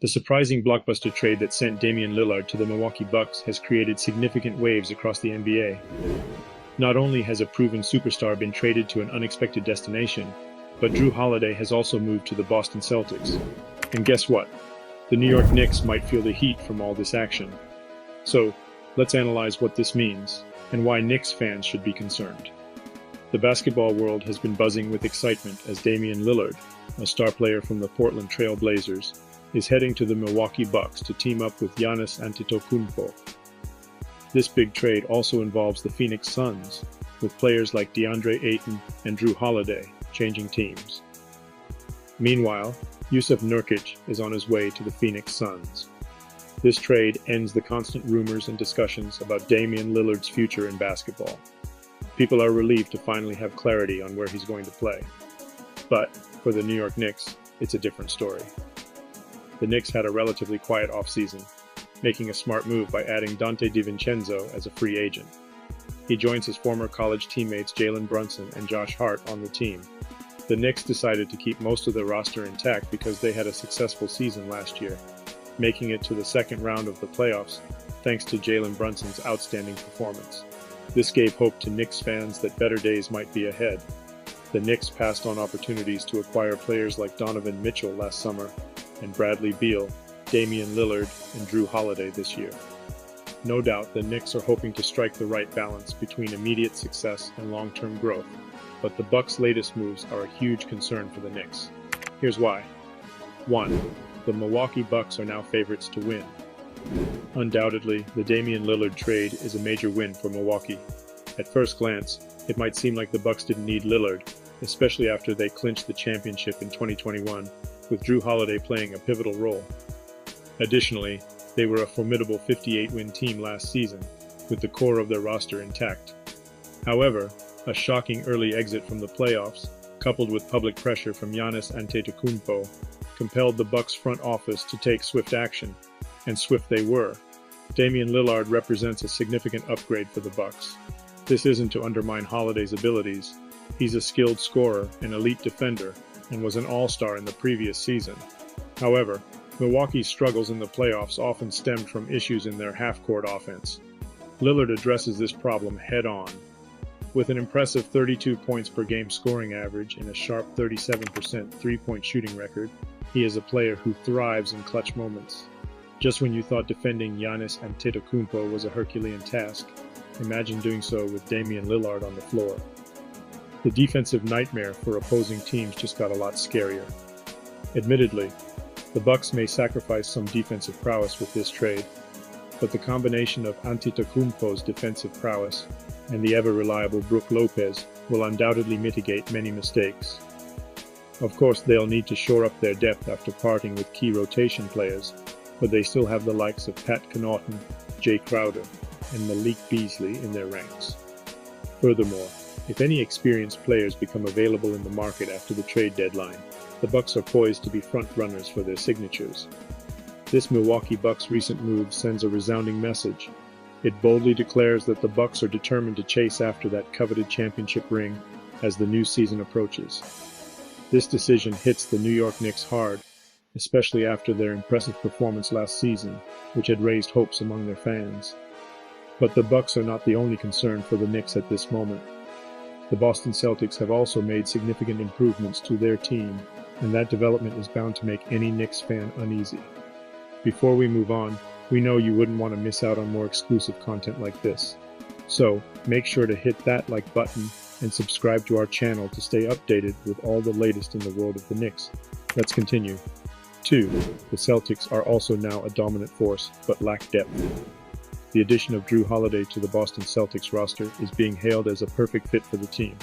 The surprising blockbuster trade that sent Damian Lillard to the Milwaukee Bucks has created significant waves across the NBA. Not only has a proven superstar been traded to an unexpected destination, but Jrue Holiday has also moved to the Boston Celtics. And guess what? The New York Knicks might feel the heat from all this action. So, let's analyze what this means, and why Knicks fans should be concerned. The basketball world has been buzzing with excitement as Damian Lillard, a star player from the Portland Trail Blazers, is heading to the Milwaukee Bucks to team up with Giannis Antetokounmpo. This big trade also involves the Phoenix Suns, with players like DeAndre Ayton and Jrue Holiday changing teams. Meanwhile, Jusuf Nurkic is on his way to the Phoenix Suns. This trade ends the constant rumors and discussions about Damian Lillard's future in basketball. People are relieved to finally have clarity on where he's going to play. But for the New York Knicks, it's a different story. The Knicks had a relatively quiet offseason, making a smart move by adding Donte DiVincenzo as a free agent. He joins his former college teammates Jalen Brunson and Josh Hart on the team. The Knicks decided to keep most of their roster intact because they had a successful season last year, making it to the second round of the playoffs thanks to Jalen Brunson's outstanding performance. This gave hope to Knicks fans that better days might be ahead. The Knicks passed on opportunities to acquire players like Donovan Mitchell last summer and Bradley Beal, Damian Lillard, and Jrue Holiday this year. No doubt the Knicks are hoping to strike the right balance between immediate success and long-term growth, but the Bucks' latest moves are a huge concern for the Knicks. Here's why. 1. The Milwaukee Bucks are now favorites to win. Undoubtedly, the Damian Lillard trade is a major win for Milwaukee. At first glance, it might seem like the Bucks didn't need Lillard, especially after they clinched the championship in 2021, with Jrue Holiday playing a pivotal role. Additionally, they were a formidable 58-win team last season, with the core of their roster intact. However, a shocking early exit from the playoffs, coupled with public pressure from Giannis Antetokounmpo, compelled the Bucks front office to take swift action, and swift they were. Damian Lillard represents a significant upgrade for the Bucks. This isn't to undermine Holiday's abilities. He's a skilled scorer, an elite defender, and was an all-star in the previous season. However, Milwaukee's struggles in the playoffs often stemmed from issues in their half-court offense. Lillard addresses this problem head-on. With an impressive 32 points per game scoring average and a sharp 37% three-point shooting record, he is a player who thrives in clutch moments. Just when you thought defending Giannis Antetokounmpo was a Herculean task, imagine doing so with Damian Lillard on the floor. The defensive nightmare for opposing teams just got a lot scarier. Admittedly, the Bucks may sacrifice some defensive prowess with this trade, but the combination of Antetokounmpo's defensive prowess and the ever-reliable Brook Lopez will undoubtedly mitigate many mistakes. Of course, they'll need to shore up their depth after parting with key rotation players, but they still have the likes of Pat Connaughton, Jay Crowder, and Malik Beasley in their ranks. Furthermore, if any experienced players become available in the market after the trade deadline, the Bucks are poised to be front-runners for their signatures. This Milwaukee Bucks recent move sends a resounding message. It boldly declares that the Bucks are determined to chase after that coveted championship ring as the new season approaches. This decision hits the New York Knicks hard, especially after their impressive performance last season, which had raised hopes among their fans. But the Bucks are not the only concern for the Knicks at this moment. The Boston Celtics have also made significant improvements to their team, and that development is bound to make any Knicks fan uneasy. Before we move on, we know you wouldn't want to miss out on more exclusive content like this. So, make sure to hit that like button and subscribe to our channel to stay updated with all the latest in the world of the Knicks. Let's continue. 2. The Celtics are also now a dominant force, but lack depth. The addition of Jrue Holiday to the Boston Celtics roster is being hailed as a perfect fit for the team.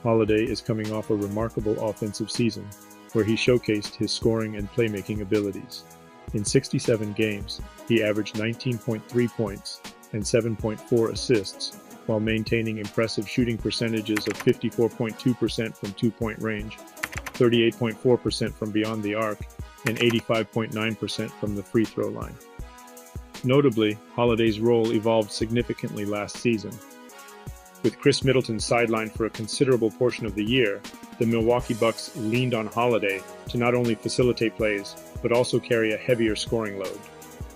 Holiday is coming off a remarkable offensive season, where he showcased his scoring and playmaking abilities. In 67 games, he averaged 19.3 points and 7.4 assists, while maintaining impressive shooting percentages of 54.2% from two-point range, 38.4% from beyond the arc, and 85.9% from the free throw line. Notably, Holiday's role evolved significantly last season. With Chris Middleton sidelined for a considerable portion of the year, the Milwaukee Bucks leaned on Holiday to not only facilitate plays, but also carry a heavier scoring load.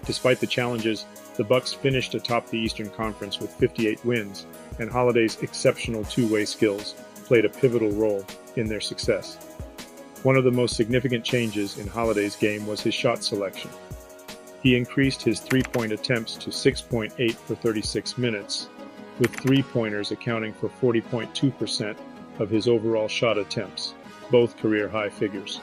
Despite the challenges, the Bucks finished atop the Eastern Conference with 58 wins, and Holiday's exceptional two-way skills played a pivotal role in their success. One of the most significant changes in Holiday's game was his shot selection. He increased his three-point attempts to 6.8 for 36 minutes, with three-pointers accounting for 40.2% of his overall shot attempts, both career-high figures.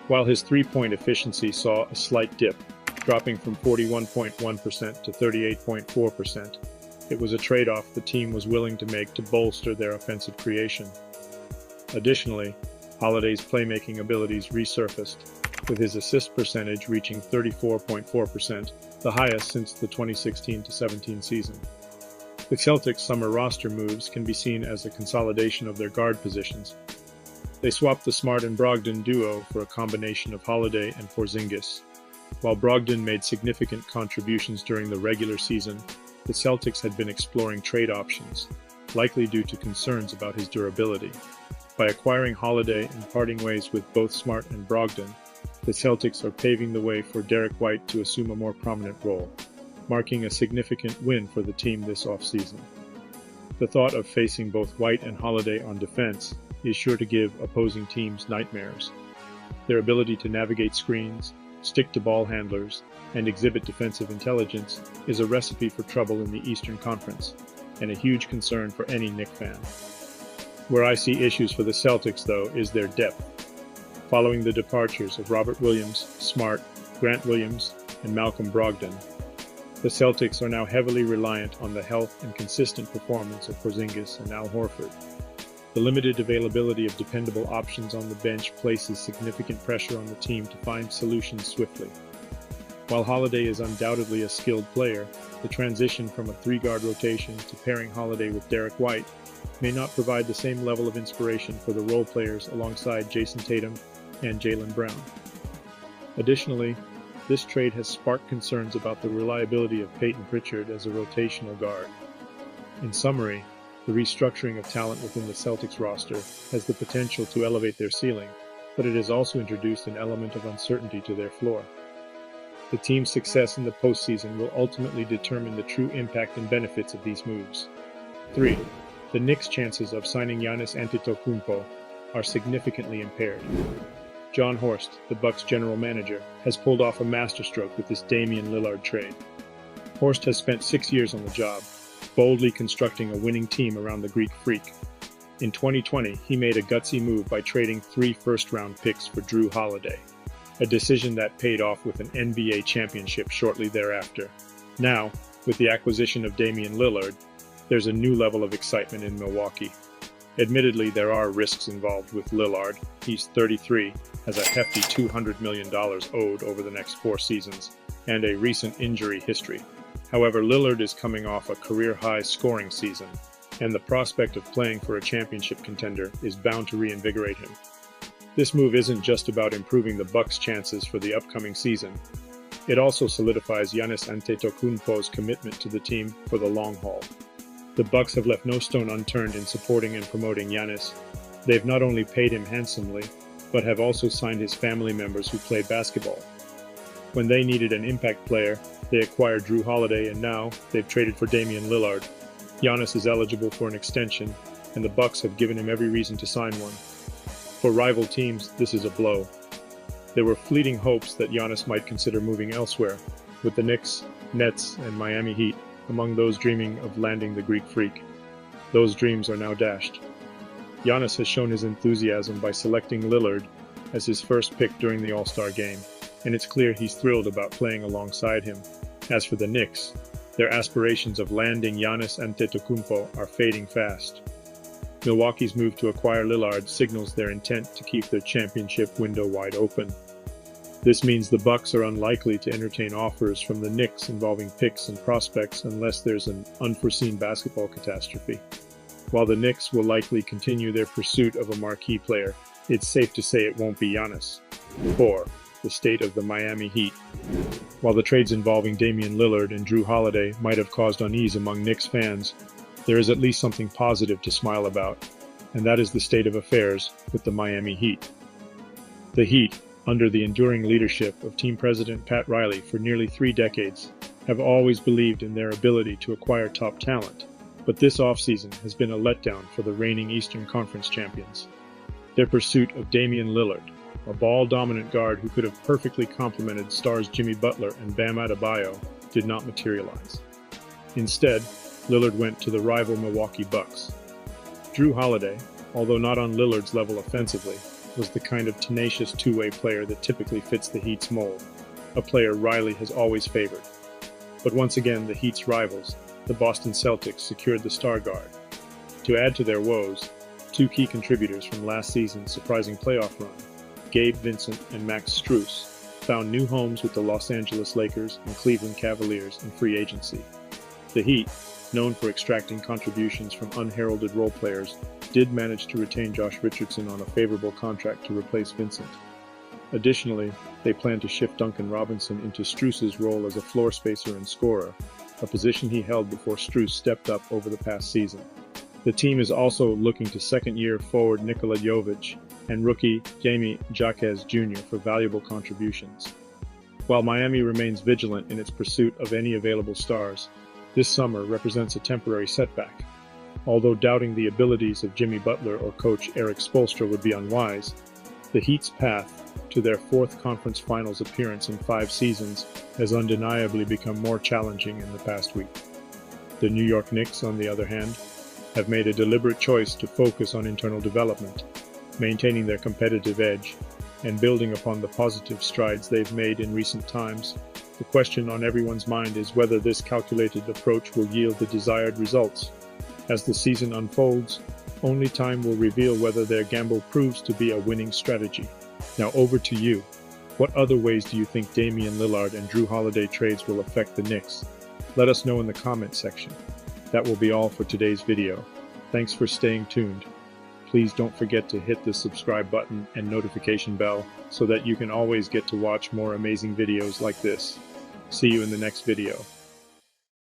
While his three-point efficiency saw a slight dip, dropping from 41.1% to 38.4%, it was a trade-off the team was willing to make to bolster their offensive creation. Additionally, Holiday's playmaking abilities resurfaced, with his assist percentage reaching 34.4%, the highest since the 2016-17 season. The Celtics' summer roster moves can be seen as a consolidation of their guard positions. They swapped the Smart and Brogdon duo for a combination of Holiday and Porzingis. While Brogdon made significant contributions during the regular season, the Celtics had been exploring trade options, likely due to concerns about his durability. By acquiring Holiday and parting ways with both Smart and Brogdon, the Celtics are paving the way for Derek White to assume a more prominent role, marking a significant win for the team this offseason. The thought of facing both White and Holiday on defense is sure to give opposing teams nightmares. Their ability to navigate screens, stick to ball handlers, and exhibit defensive intelligence is a recipe for trouble in the Eastern Conference, and a huge concern for any Knicks fan. Where I see issues for the Celtics, though, is their depth. Following the departures of Robert Williams, Smart, Grant Williams, and Malcolm Brogdon, the Celtics are now heavily reliant on the health and consistent performance of Porzingis and Al Horford. The limited availability of dependable options on the bench places significant pressure on the team to find solutions swiftly. While Holiday is undoubtedly a skilled player, the transition from a three-guard rotation to pairing Holiday with Derek White may not provide the same level of inspiration for the role players alongside Jason Tatum and Jaylen Brown. Additionally, this trade has sparked concerns about the reliability of Peyton Pritchard as a rotational guard. In summary, the restructuring of talent within the Celtics roster has the potential to elevate their ceiling, but it has also introduced an element of uncertainty to their floor. The team's success in the postseason will ultimately determine the true impact and benefits of these moves. 3. The Knicks' chances of signing Giannis Antetokounmpo are significantly impaired. John Horst, the Bucks' general manager, has pulled off a masterstroke with this Damian Lillard trade. Horst has spent 6 years on the job, boldly constructing a winning team around the Greek Freak. In 2020, he made a gutsy move by trading 3 first-round picks for Jrue Holiday, a decision that paid off with an NBA championship shortly thereafter. Now, with the acquisition of Damian Lillard, there's a new level of excitement in Milwaukee. Admittedly, there are risks involved with Lillard. He's 33, has a hefty $200 million owed over the next 4 seasons, and a recent injury history. However, Lillard is coming off a career-high scoring season, and the prospect of playing for a championship contender is bound to reinvigorate him. This move isn't just about improving the Bucks' chances for the upcoming season. It also solidifies Giannis Antetokounmpo's commitment to the team for the long haul. The Bucks have left no stone unturned in supporting and promoting Giannis. They've not only paid him handsomely, but have also signed his family members who play basketball. When they needed an impact player, they acquired Jrue Holiday, and now they've traded for Damian Lillard. Giannis is eligible for an extension, and the Bucks have given him every reason to sign one. For rival teams, this is a blow. There were fleeting hopes that Giannis might consider moving elsewhere, with the Knicks, Nets, and Miami Heat among those dreaming of landing the Greek Freak. Those dreams are now dashed. Giannis has shown his enthusiasm by selecting Lillard as his first pick during the All-Star game, and it's clear he's thrilled about playing alongside him. As for the Knicks, their aspirations of landing Giannis Antetokounmpo are fading fast. Milwaukee's move to acquire Lillard signals their intent to keep their championship window wide open. This means the Bucks are unlikely to entertain offers from the Knicks involving picks and prospects unless there's an unforeseen basketball catastrophe. While the Knicks will likely continue their pursuit of a marquee player, it's safe to say it won't be Giannis. 4. The state of the Miami Heat. While the trades involving Damian Lillard and Jrue Holiday might have caused unease among Knicks fans, there is at least something positive to smile about, and that is the state of affairs with the Miami Heat. The Heat, under the enduring leadership of team president Pat Riley for nearly 3 decades, have always believed in their ability to acquire top talent, but this offseason has been a letdown for the reigning Eastern Conference champions. Their pursuit of Damian Lillard, a ball-dominant guard who could have perfectly complemented stars Jimmy Butler and Bam Adebayo, did not materialize. Instead, Lillard went to the rival Milwaukee Bucks. Jrue Holiday, although not on Lillard's level offensively, was the kind of tenacious two-way player that typically fits the Heat's mold, a player Riley has always favored. But once again, the Heat's rivals, the Boston Celtics, secured the star guard. To add to their woes, 2 key contributors from last season's surprising playoff run, Gabe Vincent and Max Strus, found new homes with the Los Angeles Lakers and Cleveland Cavaliers in free agency. The Heat, known for extracting contributions from unheralded role players, did manage to retain Josh Richardson on a favorable contract to replace Vincent. Additionally, they plan to shift Duncan Robinson into Strus's role as a floor spacer and scorer, a position he held before Strus stepped up over the past season. The team is also looking to second-year forward Nikola Jovic and rookie Jamie Jaquez Jr. for valuable contributions. While Miami remains vigilant in its pursuit of any available stars, this summer represents a temporary setback. Although doubting the abilities of Jimmy Butler or coach Eric Spoelstra would be unwise, the Heat's path to their 4th conference finals appearance in 5 seasons has undeniably become more challenging in the past week. The New York Knicks, on the other hand, have made a deliberate choice to focus on internal development, maintaining their competitive edge, and building upon the positive strides they've made in recent times. The question on everyone's mind is whether this calculated approach will yield the desired results. As the season unfolds, only time will reveal whether their gamble proves to be a winning strategy. Now over to you. What other ways do you think Damian Lillard and Jrue Holiday trades will affect the Knicks? Let us know in the comment section. That will be all for today's video. Thanks for staying tuned. Please don't forget to hit the subscribe button and notification bell so that you can always get to watch more amazing videos like this. See you in the next video.